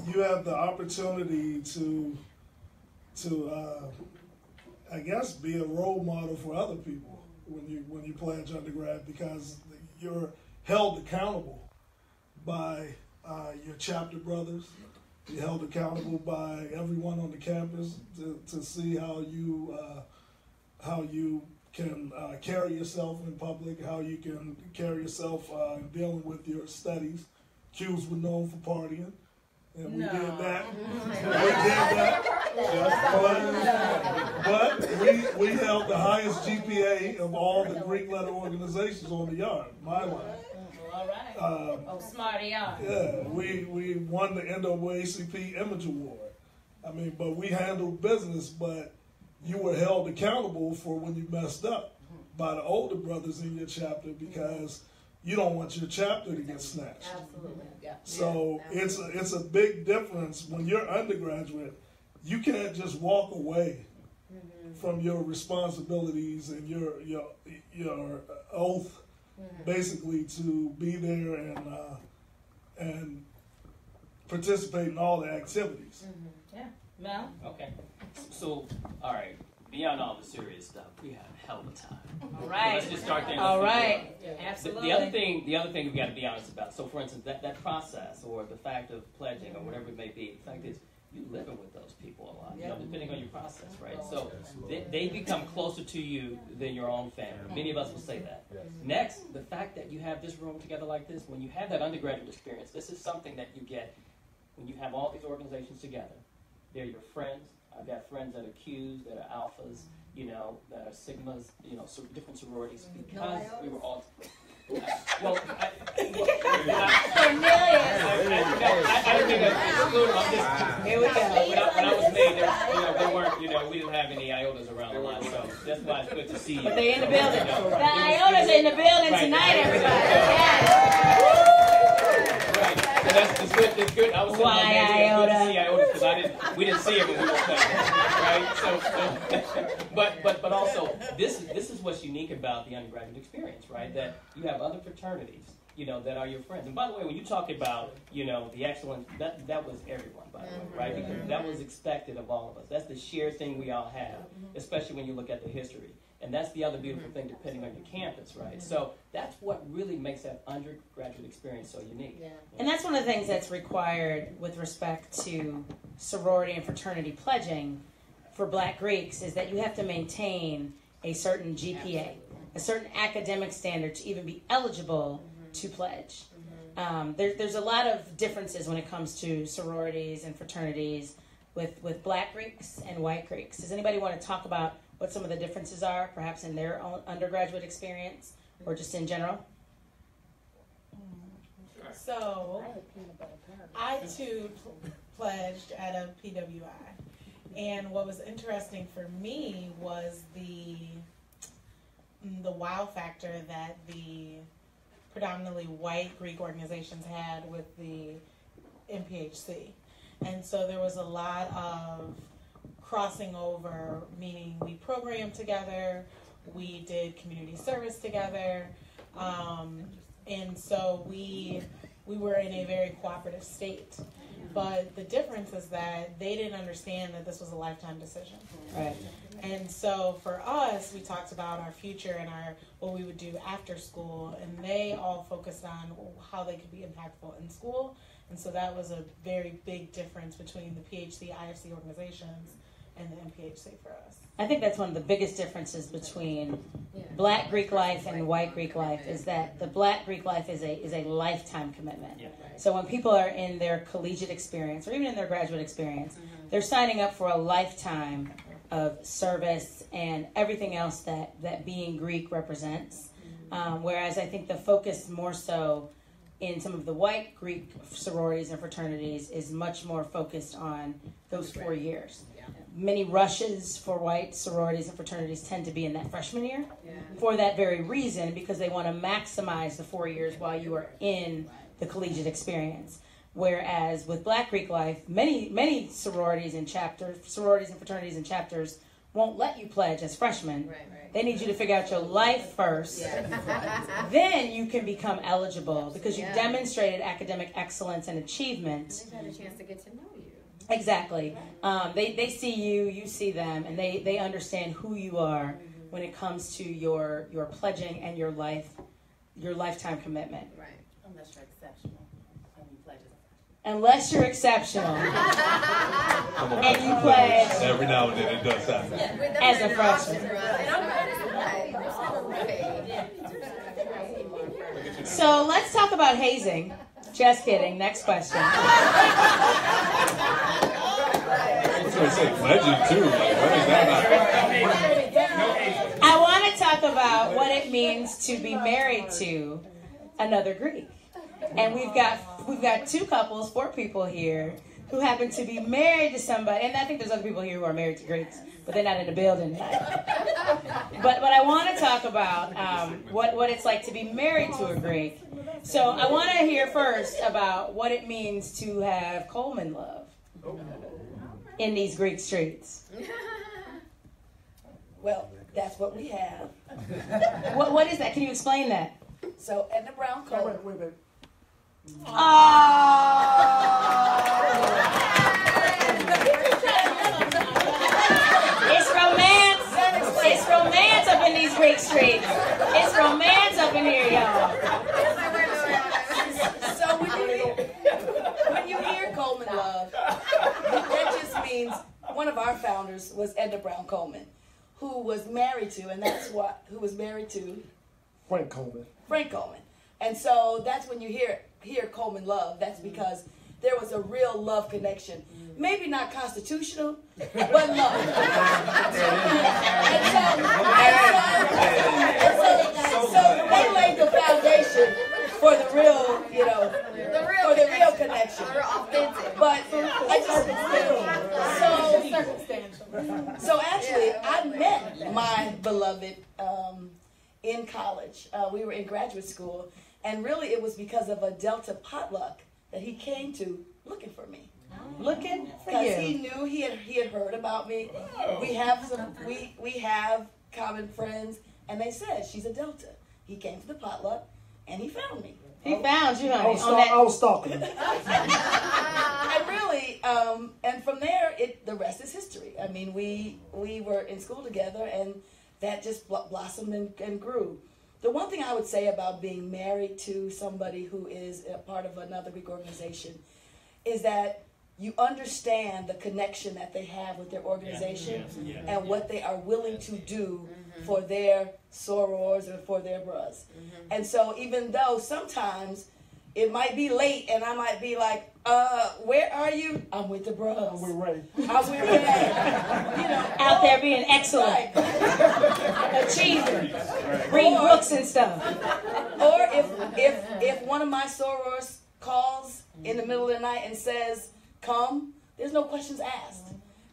You have the opportunity to I guess be a role model for other people when you pledge undergrad, because you're held accountable by your chapter brothers. You're held accountable by everyone on the campus to see how you can carry yourself in public, how you can carry yourself in dealing with your studies. Q's were known for partying, and we did that. But we held the highest GPA of all the Greek letter organizations on the yard, my line. All right. Smarty are. Yeah, we won the NAACP Image Award. I mean, but we handled business, but you were held accountable for when you messed up by the older brothers in your chapter, because you don't want your chapter to get snatched. Absolutely. Yeah. So it's a big difference when you're undergraduate. You can't just walk away from your responsibilities and your oath, basically, to be there and participate in all the activities. Yeah. Mel? Okay. So, all right. Beyond all the serious stuff, we had a hell of a time. All right. So let's just start there. All right. Absolutely. The other thing we've got to be honest about. So, for instance, that process or the fact of pledging or whatever it may be, the fact is you're living with those people a lot, depending on your process, right? So they become closer to you than your own family. Many of us will say that. Next, the fact that you have this room together like this, when you have that undergraduate experience, this is something that you get when you have all these organizations together. They're your friends. I've got friends that are Qs, that are Alphas, that are Sigmas, so different sororities, because we were all. Well, I didn't mean to exclude them. I'm just, here we go. When I was made, they weren't, we didn't have any iotas around a lot, so that's why it's good to see you. But they're in the building. The iotas are in the building tonight, everybody. Yes. Right. It's good. I was saying, it's good to see iotas because we didn't see it when we were playing, right? So, but also this is what's unique about the undergraduate experience, right? That you have other fraternities that are your friends. And by the way, when you talk about, the excellence, that was everyone, by the way, right? Because that was expected of all of us. That's the shared thing we all have, especially when you look at the history. And that's the other beautiful thing, depending on your campus, right? So that's what really makes that undergraduate experience so unique. Yeah. And that's one of the things that's required with respect to sorority and fraternity pledging for Black Greeks is that you have to maintain a certain GPA, a certain academic standard to even be eligible to pledge. There's a lot of differences when it comes to sororities and fraternities with Black Greeks and white Greeks. Does anybody want to talk about what some of the differences are, perhaps in their own undergraduate experience or just in general? So, I too pledged at a PWI. And what was interesting for me was the wow factor that the predominantly white Greek organizations had with the MPHC. And so there was a lot of crossing over, meaning we programmed together, we did community service together, and so we were in a very cooperative state. But the difference is that they didn't understand that this was a lifetime decision. Right. And so for us, we talked about our future and what we would do after school, and they all focused on how they could be impactful in school. And so that was a very big difference between the PHC, IFC organizations and the MPHC for us. I think that's one of the biggest differences between Black Greek life and white Greek life is that the Black Greek life is a lifetime commitment. So when people are in their collegiate experience or even in their graduate experience, they're signing up for a lifetime of service and everything else that being Greek represents. Whereas I think the focus more so in some of the white Greek sororities and fraternities is much more focused on those 4 years. Many rushes for white sororities and fraternities tend to be in that freshman year for that very reason, because they want to maximize the 4 years while you are in the collegiate experience. Whereas with Black Greek life, many sororities and fraternities and chapters won't let you pledge as freshmen. They need you to figure out your life first. Then you can become eligible because you've demonstrated academic excellence and achievement. They've had a chance to get to know you. Exactly. They see you, you see them, and they understand who you are when it comes to your pledging and your lifetime commitment. Right. Unless you're exceptional. Unless you're exceptional and you pledge every now and then it does happen as a freshman. So let's talk about hazing. Just kidding. Next question. I was going to say pledging too. Like, what is that I want to talk about what it means to be married to another Greek. And we've got 4 people here who happen to be married to somebody. And I think there's other people here who are married to Greeks, but they're not in the building. But I want to talk about what it's like to be married to a Greek. So I want to hear first about what it means to have Coleman love in these Greek streets. Well, that's what we have. What is that? Can you explain that? So Edna Brown Coleman. Wait. It's romance. It's romance up in these Greek streets. It's romance up in here, y'all. So when you hear Coleman love, that just means one of our founders was Edna Brown Coleman, who was married to, Frank Coleman. And so that's when you hear Coleman love. That's because there was a real love connection. Maybe not constitutional, but love. So they laid the foundation for the real, for the real connection. But so actually, I met my beloved in college. We were in graduate school, and really it was because of a Delta potluck that he came to looking for me. Looking for you. Because he knew he had heard about me. We have we have common friends, and they said she's a Delta. He came to the potluck, and he found me. He found you, honey. I was stalking him. And really, and from there, the rest is history. I mean, we were in school together, and that just blossomed and grew. The one thing I would say about being married to somebody who is a part of another Greek organization is that you understand the connection that they have with their organization and what they are willing to do for their sorors or for their bros. And so even though sometimes it might be late and I might be like, where are you? I'm with the bros. I'm with Ray. I'm with Ray. You know, out there being excellent. Achieving. Reading books and stuff. Or if one of my sorors calls in the middle of the night and says, come, there's no questions asked.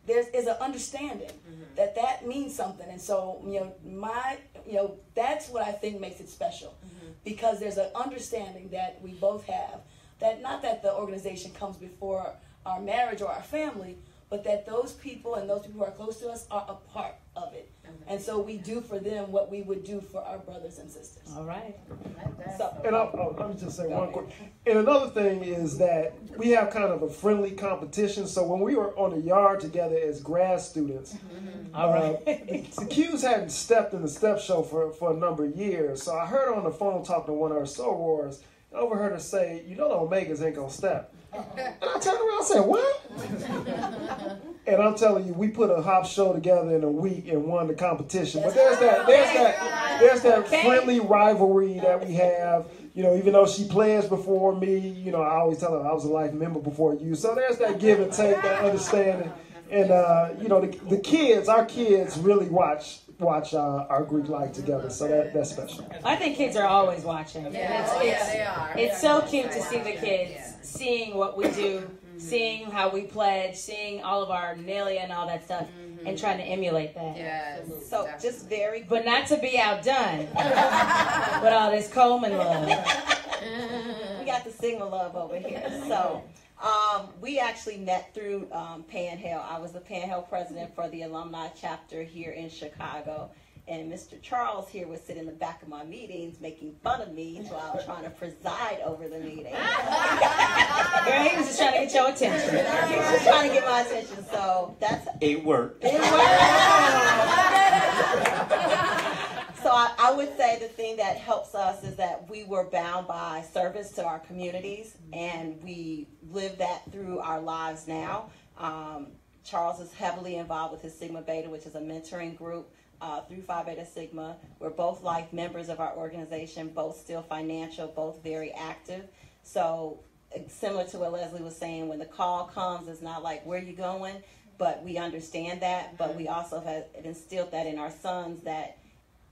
There's an understanding that means something. And so, that's what I think makes it special. Because there's an understanding that we both have, that not that the organization comes before our marriage or our family, but that those people and those people who are close to us are a part of it. And so we do for them what we would do for our brothers and sisters. All right. And let me just say one quick. And another thing is that we have kind of a friendly competition. So when we were on the yard together as grad students, all right, the Qs hadn't stepped in the step show for a number of years. So I heard her on the phone talking to one of her sorors, and overheard her say, "You know the Omegas ain't gonna step." And I turned around and said, "What?" And I'm telling you, we put a hop show together in a week and won the competition. But there's that friendly rivalry that we have. You know, even though she pledged before me, you know, I always tell her I was a life member before you. So there's that give and take, that understanding. And you know, the kids, our kids really watch our Greek life together. So that's special. I think kids are always watching. Yeah, they are. It's so cute to see the kids seeing what we do, seeing how we pledge, seeing all of our Nelia and all that stuff, and trying to emulate that. Yes. So just very, but not to be outdone with all this Coleman love. We got the Sigma love over here. So we actually met through Pan-Hell. I was the Pan-Hell president for the alumni chapter here in Chicago. And Mr. Charles here would sit in the back of my meetings making fun of me while I was trying to preside over the meeting. Girl, he was just trying to get your attention. He was just trying to get my attention. So that's... It worked. It worked. So I would say the thing that helps us is that we were bound by service to our communities, and we live that through our lives now. Charles is heavily involved with his Sigma Beta, which is a mentoring group through Phi Beta Sigma. We're both life members of our organization, both still financial, both very active. So similar to what Leslie was saying, when the call comes, it's not like, where you going? But we understand that, but we also have instilled that in our sons, that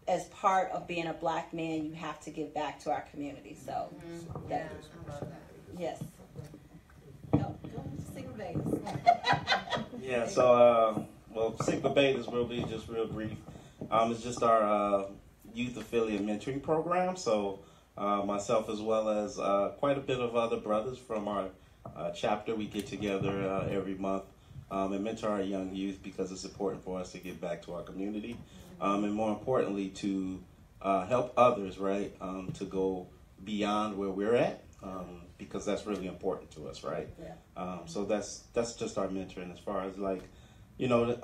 as part of being a black man, you have to give back to our community. So, yes. Go Sigma Beta. Yeah, so, Sigma Beta is really just real brief. It's just our youth affiliate mentoring program. So, myself as well as quite a bit of other brothers from our chapter, we get together every month and mentor our young youth, because it's important for us to give back to our community. And more importantly, to help others, right, to go beyond where we're at, because that's really important to us, right? Yeah. So that's just our mentoring. As far as, like, you know,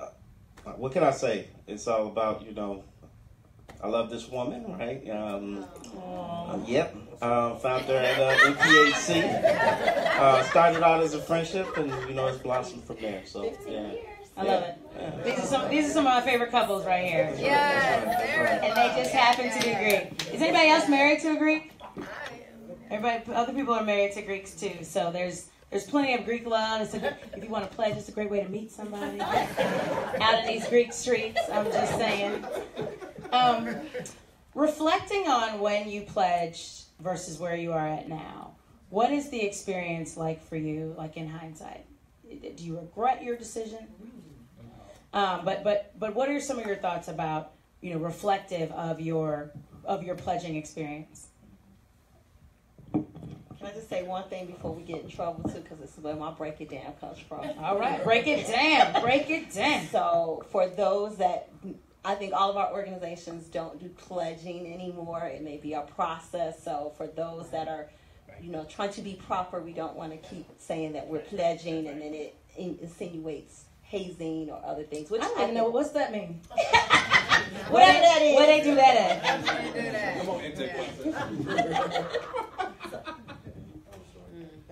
what can I say? It's all about, you know, I love this woman, right? Yep. Found her at NPHC. Started out as a friendship, and, you know, it's blossomed from there. So, yeah. I love it. Yeah. These are some of my favorite couples right here. Yes. And they just happen to be Greek. Is anybody else married to a Greek? Everybody, other people are married to Greeks too. So there's plenty of Greek love. If you want to pledge, it's a great way to meet somebody out in these Greek streets. I'm just saying. Reflecting on when you pledged versus where you are at now, what is the experience like for you, like in hindsight? Do you regret your decision? But what are some of your thoughts about, you know, reflective of your pledging experience? Can I just say one thing before we get in trouble too, because this is where my break it down comes from. All right, break it down. Break it down. So for those that I think all of our organizations don't do pledging anymore. It may be a process. So for those that are, trying to be proper, we don't want to keep saying that we're pledging and then it insinuates hazing or other things. Which I don't even know what's that mean. Whatever that is. Where they do that Come on, intake.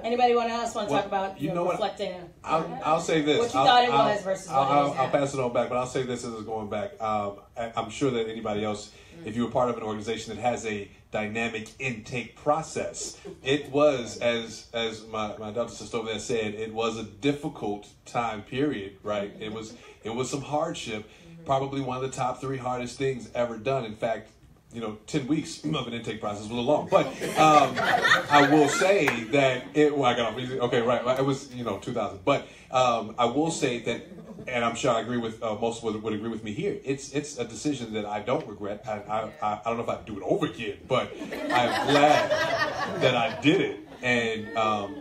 Anybody else want to talk about reflecting? I'll say this. What you thought it was versus what it is now. I'll pass it on back, but I'll say this as it's going back. I'm sure that anybody else, if you're part of an organization that has a dynamic intake process, it was, as my Dr. sister over there said, it was a difficult time period, right? It was some hardship, probably one of the top 3 hardest things ever done. In fact, 10 weeks of an intake process was a little long. But I will say that it was 2000. But I will say that, and I'm sure I agree with most would agree with me here. It's a decision that I don't regret. I don't know if I'd do it over again, but I'm glad that I did it. And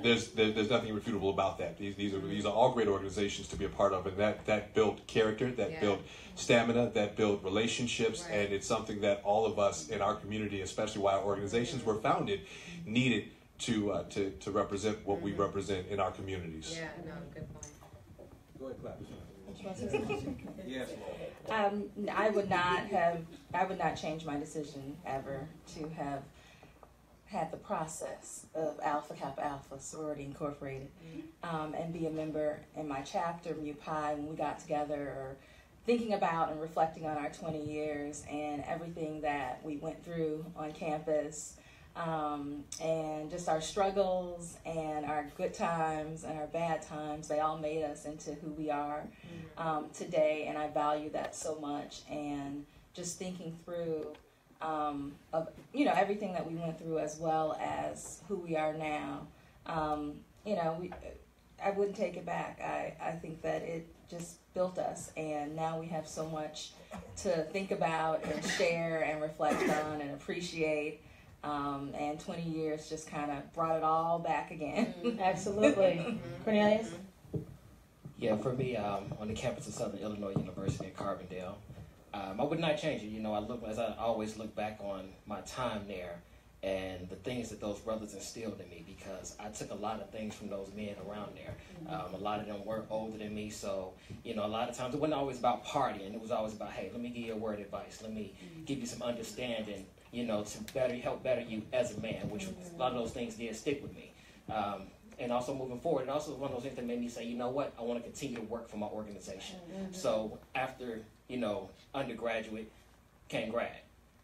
there's nothing irrefutable about that. These are all great organizations to be a part of, and that built character, that built stamina, that built relationships, and it's something that all of us in our community, especially why our organizations were founded, needed to represent what we represent in our communities. Yeah, no, good point. Go ahead, clap. Yes. I would not change my decision ever to have had the process of Alpha Kappa Alpha Sorority Incorporated, and be a member in my chapter, Mu Pi, when we got together, or thinking about and reflecting on our 20 years and everything that we went through on campus, and just our struggles and our good times and our bad times. They all made us into who we are today, and I value that so much. And just thinking through of everything that we went through, as well as who we are now. I wouldn't take it back. I think that it just built us, and now we have so much to think about and share and reflect on and appreciate. And 20 years just kind of brought it all back again. Absolutely. Cornelius? Yeah, for me, on the campus of Southern Illinois University in Carbondale, I would not change it. I always look back on my time there and the things that those brothers instilled in me, because I took a lot of things from those men around there. A lot of them were older than me, so, a lot of times it wasn't always about partying. It was always about, hey, let me give you a word of advice. Let me give you some understanding, to help better you as a man, which a lot of those things did stick with me. And also moving forward, and also one of those things that made me say, you know what, I want to continue to work for my organization. So after, undergraduate came grad.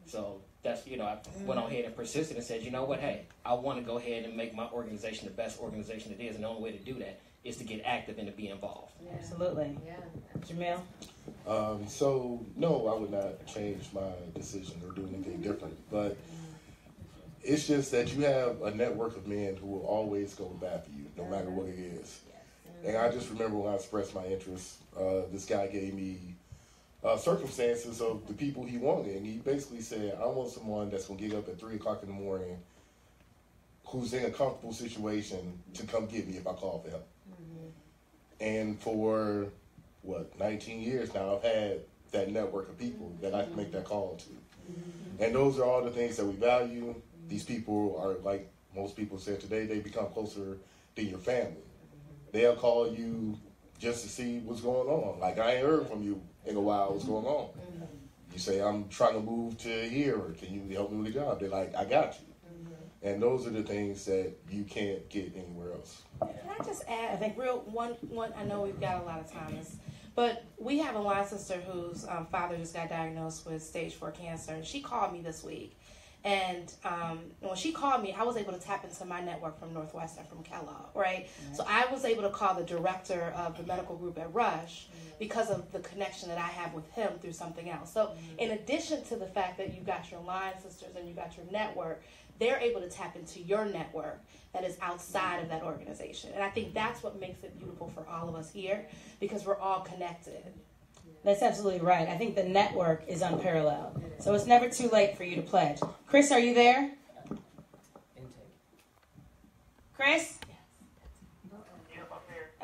So that's, I went on ahead and persisted and said, you know what, hey, I want to go ahead and make my organization the best organization it is, and the only way to do that is to get active and to be involved. Yeah. Absolutely. Yeah. Jamil? So, no, I would not change my decision or do anything different, but it's just that you have a network of men who will always go back for you, no matter what it is. And I just remember when I expressed my interest, this guy gave me circumstances of the people he wanted, and he basically said, I want someone that's going to get up at 3 o'clock in the morning, who's in a comfortable situation, to come get me if I call for help. And for 19 years now, I've had that network of people that I can make that call to. And those are all the things that we value. These people are, like most people said today, they become closer than your family. They'll call you just to see what's going on. Like, I ain't heard from you in a while, what's going on? You say, I'm trying to move to here, or can you help me with a job? They're like, I got you. And those are the things that you can't get anywhere else. Can I just add, I think one, I know we've got a lot of time, but we have a line sister whose father just got diagnosed with stage 4 cancer, and she called me this week. And when she called me, I was able to tap into my network from Northwestern, from Kellogg, right? So I was able to call the director of the medical group at Rush because of the connection that I have with him through something else. So in addition to the fact that you got your line sisters and you got your network, they're able to tap into your network that is outside of that organization. And I think that's what makes it beautiful for all of us here, because we're all connected. That's absolutely right. I think the network is unparalleled. So it's never too late for you to pledge. Chris, are you there? Chris?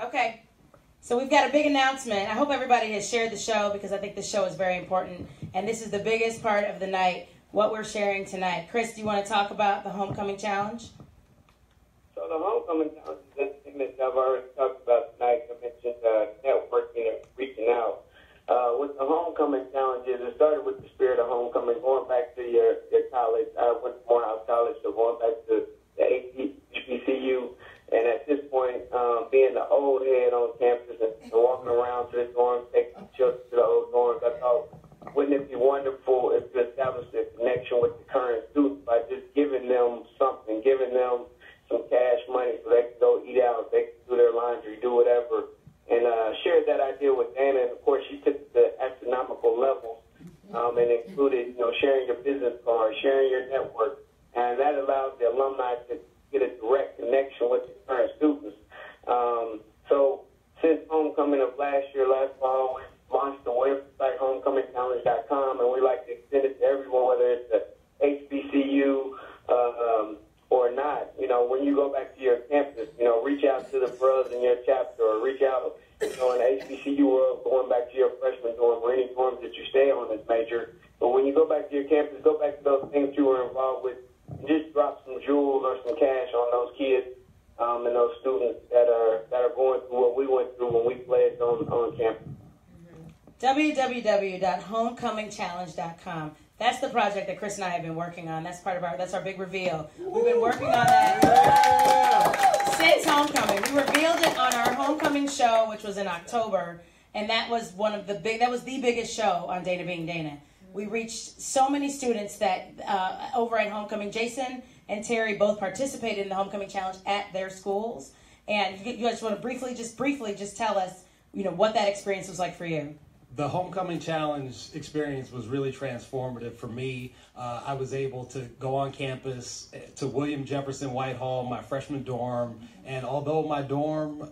Okay. So we've got a big announcement. I hope everybody has shared the show because I think the show is very important. And this is the biggest part of the night, what we're sharing tonight. Chris, do you want to talk about the Homecoming Challenge? So the Homecoming Challenge is anything that I've already talked about tonight. I mentioned networking and reaching out. With the Homecoming Challenges, it started with the spirit of homecoming, going back to your college. I went to Morehouse College, so going back to the HBCU. And at this point, being the old head on campus and walking around to the dorms, taking the children to the old dorms, I thought, wouldn't it be wonderful if you established a connection with the current students by just giving them something, giving them some cash money so they can go eat out, they can do their laundry, do whatever. And shared that idea with Dana, and of course she took it to astronomical levels and included, sharing your business card, sharing your network, and that allows the alumni to get a direct connection with the current students. So since homecoming of last fall, we launched the website homecomingchallenge.com, and we like to extend it to everyone, whether it's a HBCU or not. When you go back to your campus, reach out to the brothers in your chapter, or reach out, in the HBCU world, going back to your freshman dorm or any dorms that you stay on as major. But when you go back to your campus, go back to those things you were involved with, and just drop some jewels or some cash on those kids and those students that are going through what we went through when we pledged on campus. www.homecomingchallenge.com. That's the project that Chris and I have been working on. That's our big reveal. We've been working on that since homecoming. We revealed it on our homecoming show, which was in October, and that was the biggest show on Dana Being Dana. We reached so many students that over at homecoming, Jason and Terry both participated in the homecoming challenge at their schools. And you guys want to briefly tell us, what that experience was like for you. The Homecoming Challenge experience was really transformative for me. I was able to go on campus to William Jefferson Whitehall, my freshman dorm, and although my dorm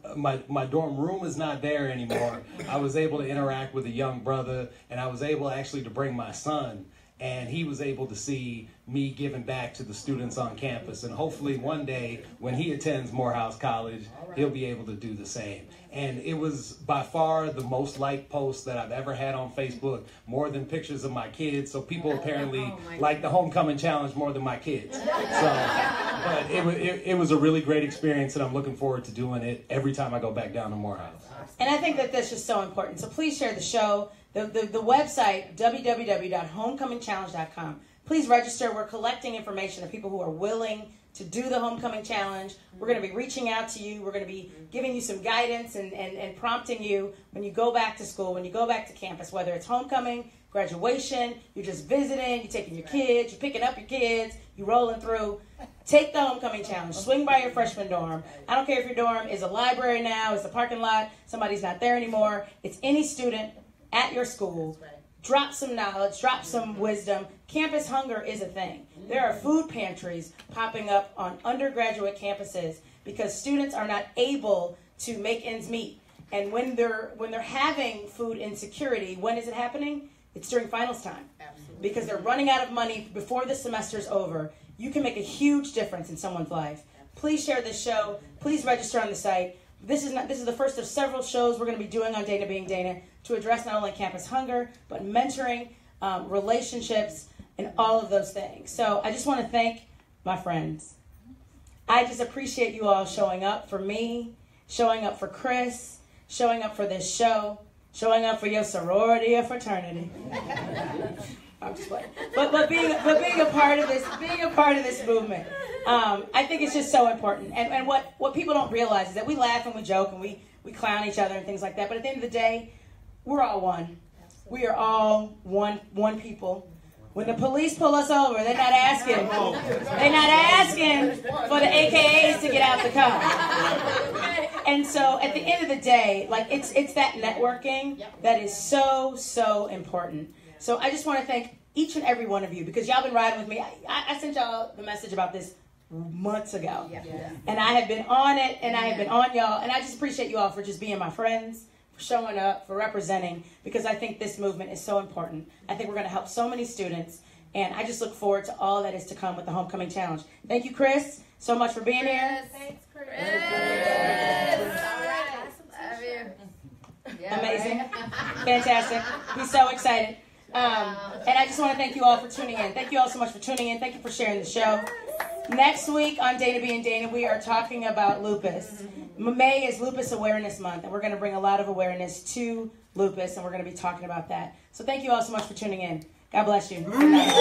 room is not there anymore, I was able to interact with a young brother, and I was able actually to bring my son, and he was able to see me giving back to the students on campus. And hopefully one day when he attends Morehouse College, he'll be able to do the same. And it was by far the most liked post that I've ever had on Facebook, more than pictures of my kids. So people apparently like the Homecoming Challenge more than my kids. But it was a really great experience, and I'm looking forward to doing it every time I go back down to Morehouse. And I think that that's just so important. So please share the show. The website, www.homecomingchallenge.com. Please register. We're collecting information of people who are willing to do the Homecoming Challenge. We're going to be reaching out to you. We're going to be giving you some guidance and prompting you when you go back to school, when you go back to campus, whether it's homecoming, graduation, you're just visiting, you're taking your kids, you're picking up your kids, you're rolling through. Take the Homecoming Challenge. Swing by your freshman dorm. I don't care if your dorm is a library now, it's a parking lot, somebody's not there anymore. It's any student at your school. Drop some knowledge, drop some wisdom. Campus hunger is a thing. There are food pantries popping up on undergraduate campuses because students are not able to make ends meet. And when they're having food insecurity, when is it happening? It's during finals time. Absolutely. Because they're running out of money before the semester's over. You can make a huge difference in someone's life. Please share this show. Please register on the site. This is the first of several shows we're going to be doing on Dana Being Dana to address not only campus hunger, but mentoring, relationships, and all of those things. So I just want to thank my friends. I just appreciate you all showing up for me, showing up for Chris, showing up for this show, showing up for your sorority or fraternity. I'm just playing. But being a part of this movement, I think it's just so important. And what people don't realize is that we laugh and we joke and we clown each other and things like that. But at the end of the day, we're all one. We are all one people. When the police pull us over, they're not asking for the AKAs to get out the car. And so at the end of the day, like it's that networking that is so important. So I just want to thank each and every one of you because y'all been riding with me. I sent y'all the message about this months ago. And I have been on it and I have been on y'all. And I just appreciate you all for just being my friends, for showing up, for representing, because I think this movement is so important. I think we're going to help so many students. And I just look forward to all that is to come with the Homecoming Challenge. Thank you, Chris, so much for being here. Thanks, Chris. All right. Love you. Yeah, Amazing. right? Fantastic. He's so excited. And I just want to thank you all for tuning in. Thank you all so much for tuning in. Thank you for sharing the show. Next week on Dana B and Dana, we are talking about lupus. May is Lupus Awareness Month, and we're going to bring a lot of awareness to lupus, and we're going to be talking about that. So thank you all so much for tuning in. God bless you. Good night.